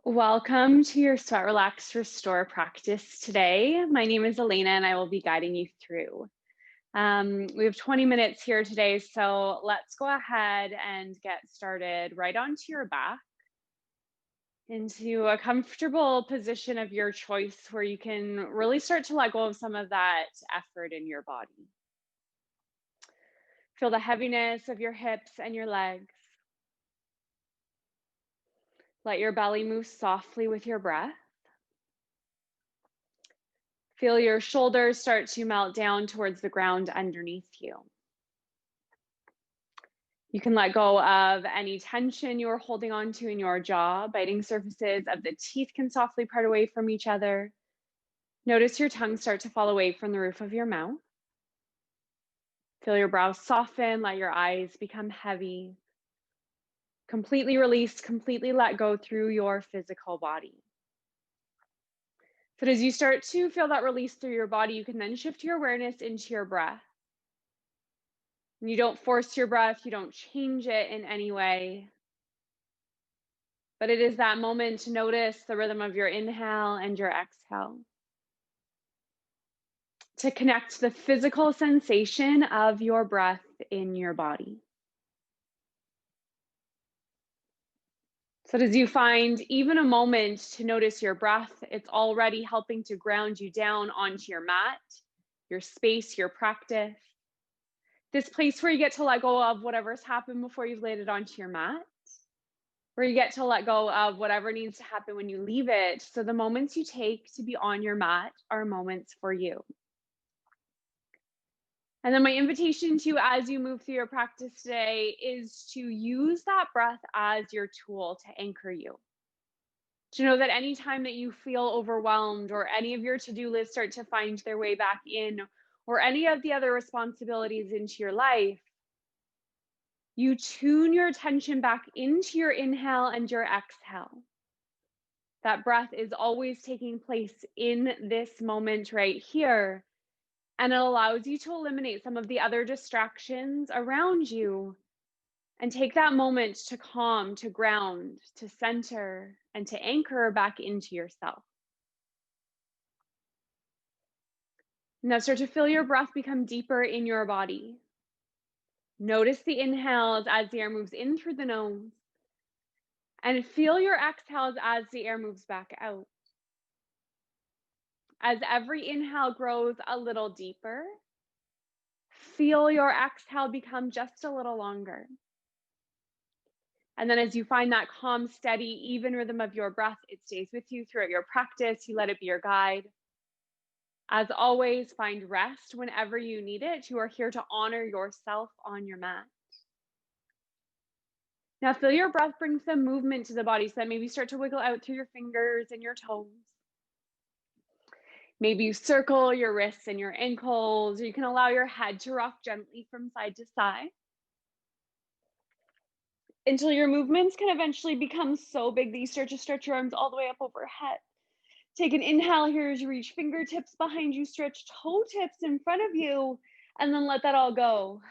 Welcome to your Sweat Relax Restore practice today. My name is Alaina and I will be guiding you through. We have 20 minutes here today, so let's go ahead and get started right onto your back into a comfortable position of your choice where you can really start to let go of some of that effort in your body. Feel the heaviness of your hips and your legs. Let your belly move softly with your breath. Feel your shoulders start to melt down towards the ground underneath you. You can let go of any tension you're holding on to in your jaw. Biting surfaces of the teeth can softly part away from each other. Notice your tongue start to fall away from the roof of your mouth. Feel your brows soften, let your eyes become heavy. Completely release, completely let go through your physical body. So as you start to feel that release through your body, you can then shift your awareness into your breath. And you don't force your breath, you don't change it in any way. But it is that moment to notice the rhythm of your inhale and your exhale. To connect the physical sensation of your breath in your body. So as you find even a moment to notice your breath, it's already helping to ground you down onto your mat, your space, your practice. This place where you get to let go of whatever's happened before you've laid it onto your mat, where you get to let go of whatever needs to happen when you leave it. So the moments you take to be on your mat are moments for you. And then my invitation to you as you move through your practice today is to use that breath as your tool to anchor you. To know that anytime that you feel overwhelmed or any of your to-do lists start to find their way back in, or any of the other responsibilities into your life, you tune your attention back into your inhale and your exhale. That breath is always taking place in this moment right here. And it allows you to eliminate some of the other distractions around you and take that moment to calm, to ground, to center, and to anchor back into yourself. Now start to feel your breath become deeper in your body. Notice the inhales as the air moves in through the nose, and feel your exhales as the air moves back out. As every inhale grows a little deeper, feel your exhale become just a little longer. And then as you find that calm, steady, even rhythm of your breath, it stays with you throughout your practice. You let it be your guide. As always, find rest whenever you need it. You are here to honor yourself on your mat. Now feel your breath bring some movement to the body, so that maybe start to wiggle out through your fingers and your toes. Maybe you circle your wrists and your ankles, or you can allow your head to rock gently from side to side until your movements can eventually become so big that you start to stretch your arms all the way up overhead. Take an inhale here as you reach fingertips behind you, stretch toe tips in front of you, and then let that all go.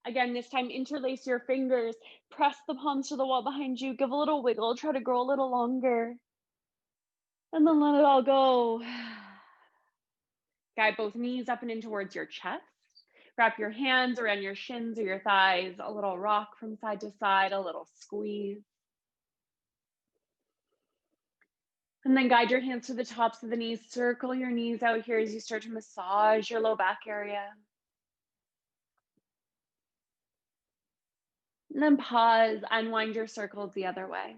Again, this time interlace your fingers, press the palms to the wall behind you, give a little wiggle, try to grow a little longer, and then let it all go. Guide both knees up and in towards your chest. Wrap your hands around your shins or your thighs, a little rock from side to side, a little squeeze. And then guide your hands to the tops of the knees. Circle your knees out here as you start to massage your low back area. And then pause, unwind your circles the other way.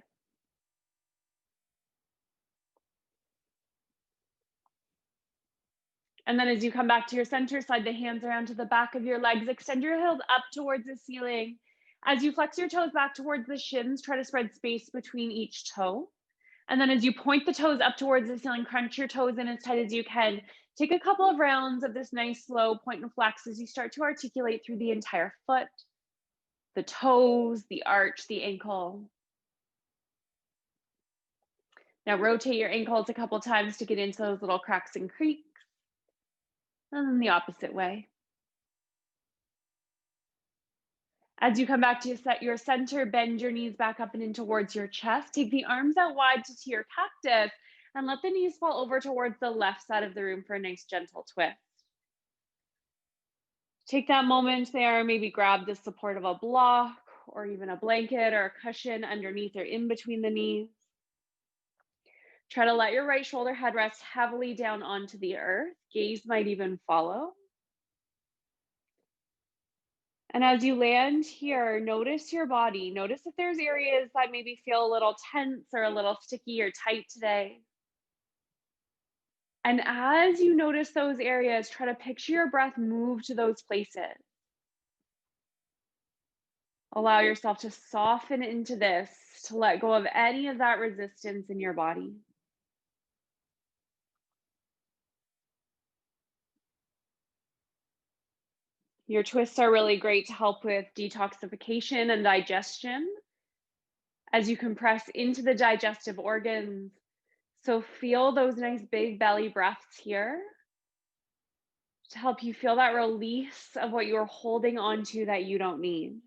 And then as you come back to your center, slide the hands around to the back of your legs. Extend your heels up towards the ceiling. As you flex your toes back towards the shins, try to spread space between each toe. And then as you point the toes up towards the ceiling, crunch your toes in as tight as you can. Take a couple of rounds of this nice slow point and flex as you start to articulate through the entire foot, the toes, the arch, the ankle. Now rotate your ankles a couple times to get into those little cracks and creaks. And then the opposite way. As you come back to set your center, bend your knees back up and in towards your chest. Take the arms out wide to your cactus and let the knees fall over towards the left side of the room for a nice gentle twist. Take that moment there, maybe grab the support of a block or even a blanket or a cushion underneath or in between the knees. Try to let your right shoulder head rest heavily down onto the earth. Gaze might even follow. And as you land here, notice your body. Notice if there's areas that maybe feel a little tense or a little sticky or tight today. And as you notice those areas, try to picture your breath move to those places. Allow yourself to soften into this, to let go of any of that resistance in your body. Your twists are really great to help with detoxification and digestion as you compress into the digestive organs. So feel those nice big belly breaths here to help you feel that release of what you're holding onto that you don't need.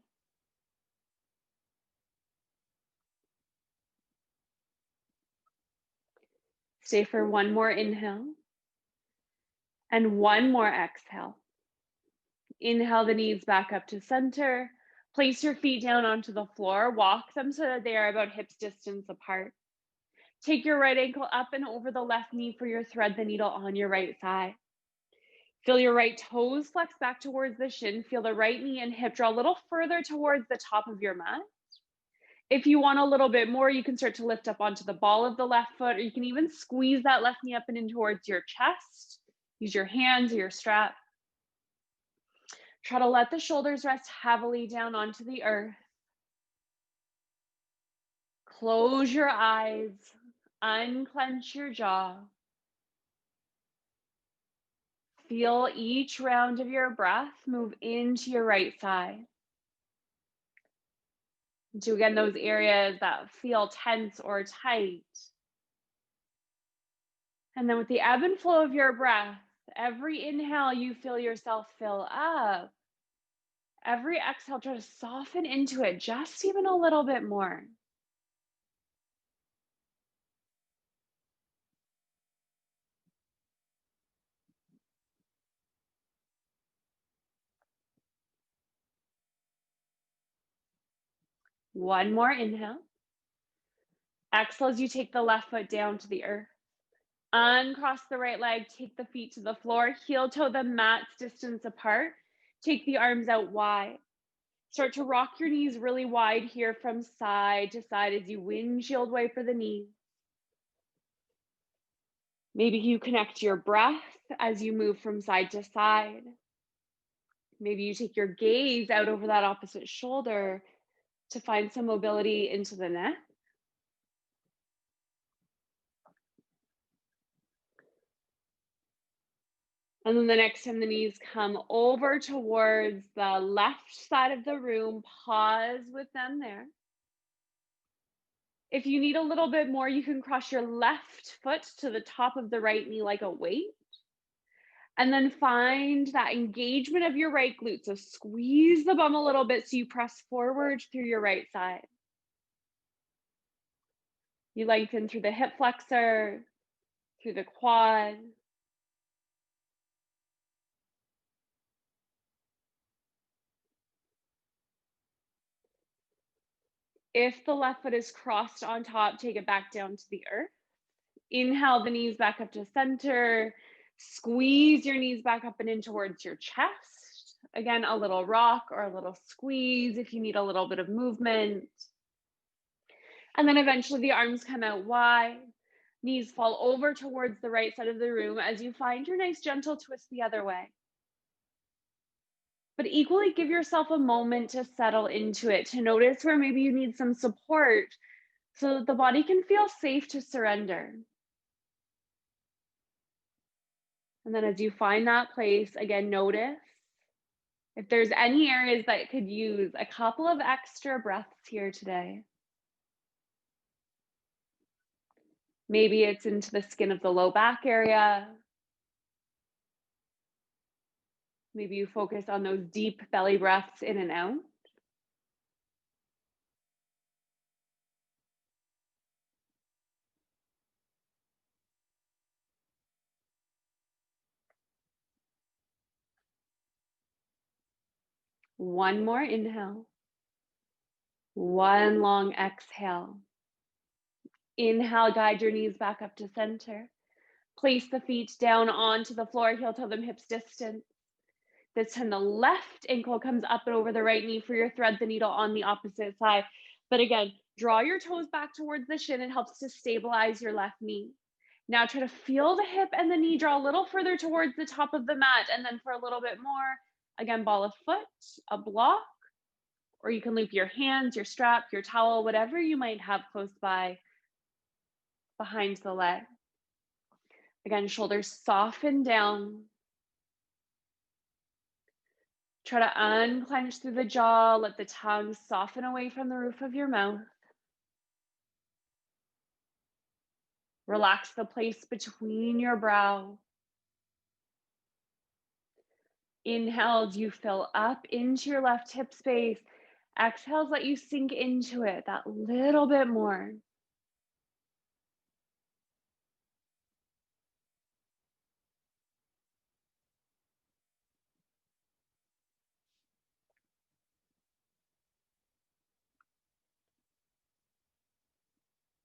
Stay for one more inhale and one more exhale. Inhale the knees back up to center. Place your feet down onto the floor. Walk them so that they are about hips distance apart. Take your right ankle up and over the left knee for your thread the needle on your right thigh. Feel your right toes flex back towards the shin. Feel the right knee and hip draw a little further towards the top of your mat. If you want a little bit more, you can start to lift up onto the ball of the left foot, or you can even squeeze that left knee up and in towards your chest. Use your hands or your strap. Try to let the shoulders rest heavily down onto the earth. Close your eyes, unclench your jaw. Feel each round of your breath move into your right side. To again, those areas that feel tense or tight. And then with the ebb and flow of your breath, every inhale you feel yourself fill up. Every exhale, try to soften into it just even a little bit more. One more inhale. Exhale as you take the left foot down to the earth. Uncross the right leg, take the feet to the floor, heel toe the mats distance apart. Take the arms out wide. Start to rock your knees really wide here from side to side as you windshield wiper the knees. Maybe you connect your breath as you move from side to side. Maybe you take your gaze out over that opposite shoulder to find some mobility into the neck. And then the next time the knees come over towards the left side of the room, pause with them there. If you need a little bit more, you can cross your left foot to the top of the right knee like a weight. And then find that engagement of your right glute. So squeeze the bum a little bit so you press forward through your right side. You lengthen through the hip flexor, through the quad. If the left foot is crossed on top, take it back down to the earth. Inhale the knees back up to center. Squeeze your knees back up and in towards your chest. Again, a little rock or a little squeeze if you need a little bit of movement. And then eventually the arms come out wide. Knees fall over towards the right side of the room as you find your nice gentle twist the other way. But equally give yourself a moment to settle into it, to notice where maybe you need some support so that the body can feel safe to surrender. And then as you find that place, again, notice if there's any areas that could use a couple of extra breaths here today. Maybe it's into the skin of the low back area. Maybe you focus on those deep belly breaths in and out. One more inhale. One long exhale. Inhale, guide your knees back up to center. Place the feet down onto the floor, heel toe them hips distance. This time the left ankle comes up and over the right knee for your thread the needle on the opposite side. But again, draw your toes back towards the shin. It helps to stabilize your left knee. Now try to feel the hip and the knee draw a little further towards the top of the mat. And then for a little bit more, again, ball a foot, a block, or you can loop your hands, your strap, your towel, whatever you might have close by behind the leg. Again, shoulders soften down. Try to unclench through the jaw. Let the tongue soften away from the roof of your mouth. Relax the place between your brow. Inhales, you fill up into your left hip space. Exhales, let you sink into it that little bit more.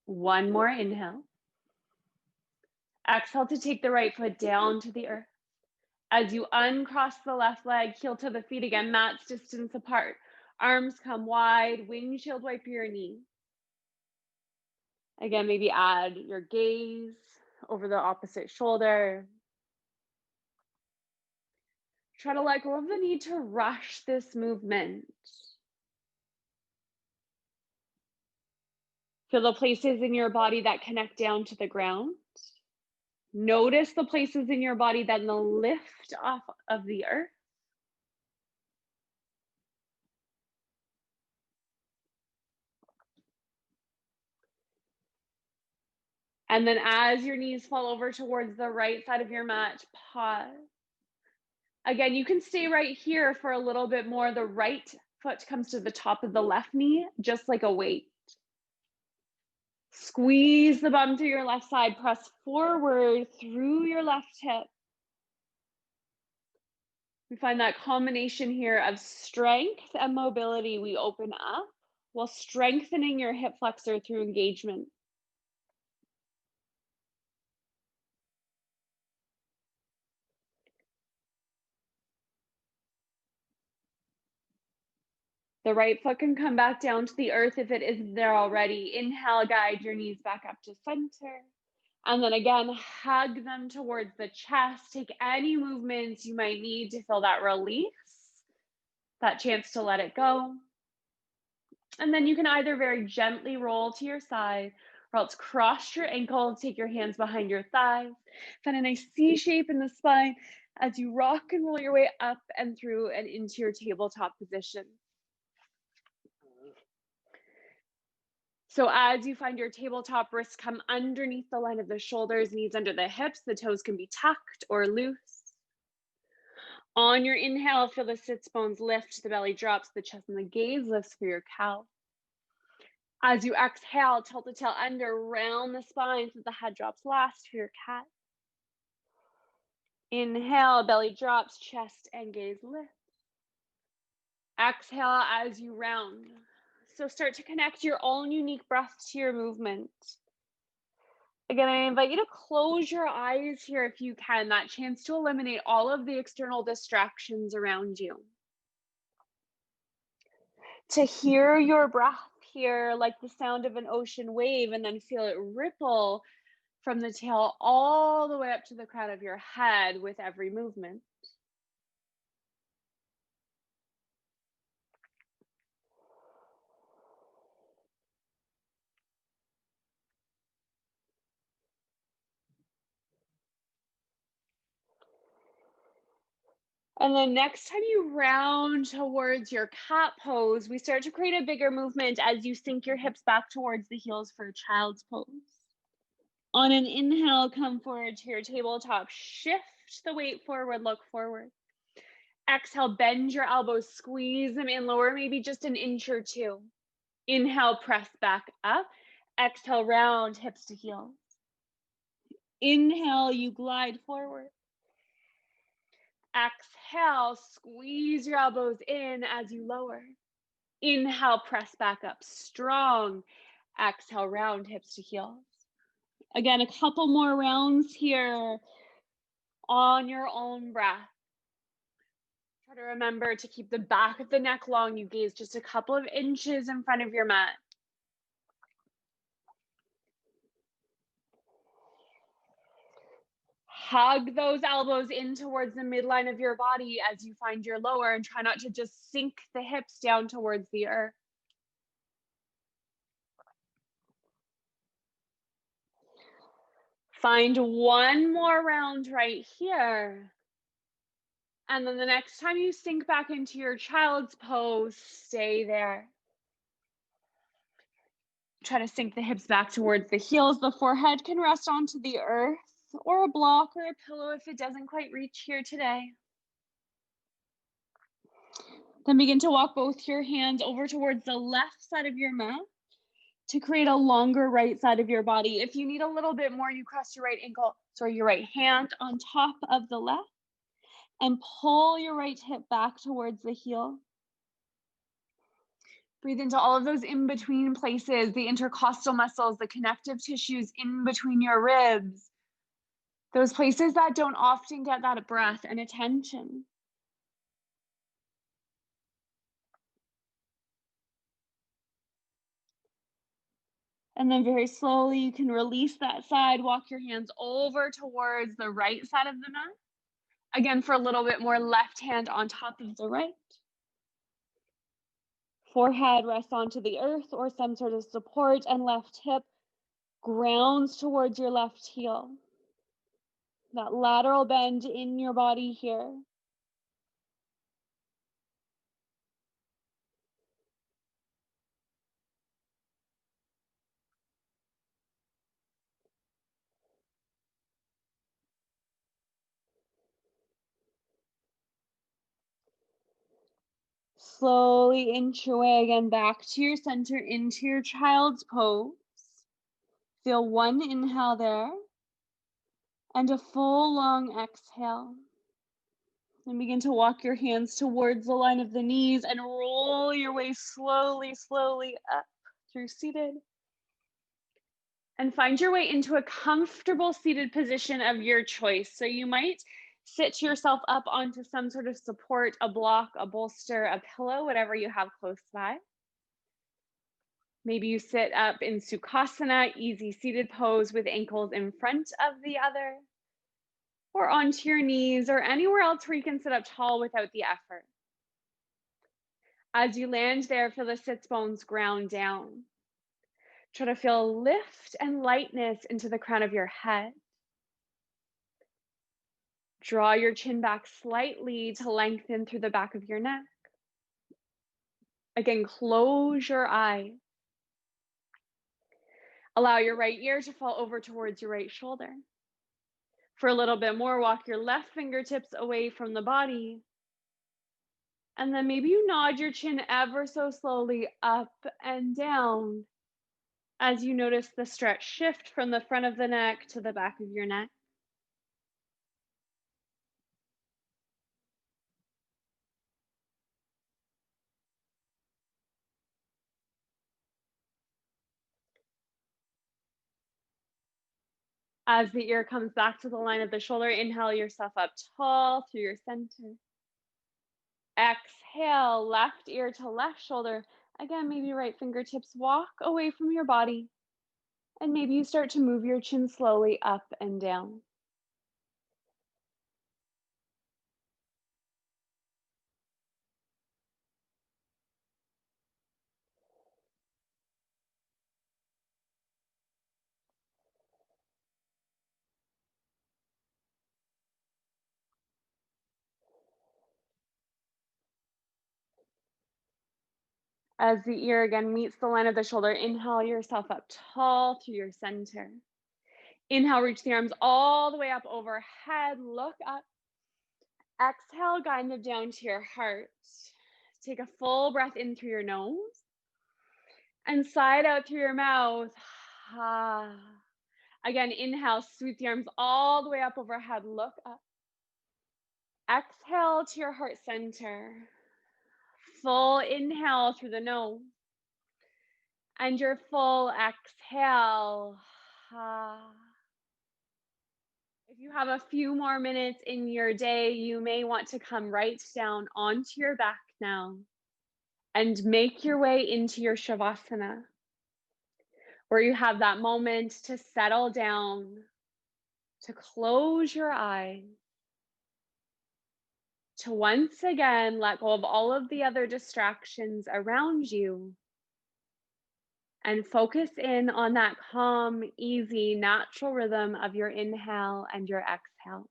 One more inhale. Exhale to take the right foot down to the earth. As you uncross the left leg, heel to the feet again, mats distance apart. Arms come wide, windshield wiper your knee. Again, maybe add your gaze over the opposite shoulder. Try to let go of the need to rush this movement. Feel the places in your body that connect down to the ground. Notice the places in your body that lift off of the earth. And then as your knees fall over towards the right side of your mat, pause. Again, you can stay right here for a little bit more. The right foot comes to the top of the left knee, just like a weight. Squeeze the bum through your left side, press forward through your left hip. We find that combination here of strength and mobility. We open up while strengthening your hip flexor through engagement. The right foot can come back down to the earth if it isn't there already. Inhale, guide your knees back up to center. And then again, hug them towards the chest. Take any movements you might need to feel that release, that chance to let it go. And then you can either very gently roll to your side, or else cross your ankle, take your hands behind your thighs. Find a nice C shape in the spine as you rock and roll your way up and through and into your tabletop position. So as you find your tabletop, wrists come underneath the line of the shoulders, knees under the hips, the toes can be tucked or loose. On your inhale, feel the sits bones lift, the belly drops, the chest and the gaze lifts for your cow. As you exhale, tilt the tail under, round the spine so the head drops last for your cat. Inhale, belly drops, chest and gaze lift. Exhale as you round. So start to connect your own unique breath to your movement. Again, I invite you to close your eyes here if you can, that chance to eliminate all of the external distractions around you. To hear your breath here like the sound of an ocean wave, and then feel it ripple from the tail all the way up to the crown of your head with every movement. And then next time you round towards your cat pose, we start to create a bigger movement as you sink your hips back towards the heels for child's pose. On an inhale, come forward to your tabletop. Shift the weight forward, look forward. Exhale, bend your elbows, squeeze them in, lower maybe just an inch or two. Inhale, press back up. Exhale, round hips to heels. Inhale, you glide forward. Exhale, squeeze your elbows in as you lower. Inhale, press back up strong. Exhale, round hips to heels. Again, a couple more rounds here on your own breath. Try to remember to keep the back of the neck long. You gaze just a couple of inches in front of your mat. Hug those elbows in towards the midline of your body as you find your lower, and try not to just sink the hips down towards the earth. Find one more round right here. And then the next time you sink back into your child's pose, stay there. Try to sink the hips back towards the heels. The forehead can rest onto the earth or a block or a pillow if it doesn't quite reach here today. Then begin to walk both your hands over towards the left side of your mat to create a longer right side of your body. If you need a little bit more, you cross your your right hand on top of the left and pull your right hip back towards the heel. Breathe into all of those in-between places, the intercostal muscles, the connective tissues in between your ribs, those places that don't often get that breath and attention. And then very slowly, you can release that side, walk your hands over towards the right side of the mat. Again, for a little bit more, left hand on top of the right. Forehead rests onto the earth or some sort of support, and left hip grounds towards your left heel. That lateral bend in your body here. Slowly inch your way again back to your center, into your child's pose. Feel one inhale there and a full long exhale. And begin to walk your hands towards the line of the knees and roll your way slowly, slowly up through seated. And find your way into a comfortable seated position of your choice. So you might sit yourself up onto some sort of support, a block, a bolster, a pillow, whatever you have close by. Maybe you sit up in Sukhasana, easy seated pose with ankles in front of the other, or onto your knees, or anywhere else where you can sit up tall without the effort. As you land there, feel the sits bones ground down. Try to feel lift and lightness into the crown of your head. Draw your chin back slightly to lengthen through the back of your neck. Again, close your eyes. Allow your right ear to fall over towards your right shoulder. For a little bit more, walk your left fingertips away from the body. And then maybe you nod your chin ever so slowly up and down as you notice the stretch shift from the front of the neck to the back of your neck. As the ear comes back to the line of the shoulder, inhale yourself up tall through your center. Exhale, left ear to left shoulder. Again, maybe right fingertips walk away from your body. And maybe you start to move your chin slowly up and down. As the ear again meets the line of the shoulder, inhale yourself up tall through your center. Inhale, reach the arms all the way up overhead, look up. Exhale, guide them down to your heart. Take a full breath in through your nose and sigh it out through your mouth. Again, inhale, sweep the arms all the way up overhead, look up. Exhale to your heart center. Full inhale through the nose. And your full exhale. Ah. If you have a few more minutes in your day, you may want to come right down onto your back now and make your way into your Shavasana, where you have that moment to settle down, to close your eyes, to once again let go of all of the other distractions around you and focus in on that calm, easy, natural rhythm of your inhale and your exhale.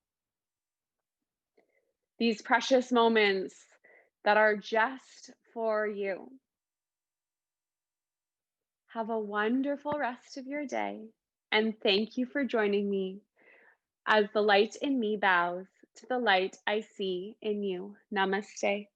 These precious moments that are just for you. Have a wonderful rest of your day, and thank you for joining me as the light in me bows to the light I see in you. Namaste.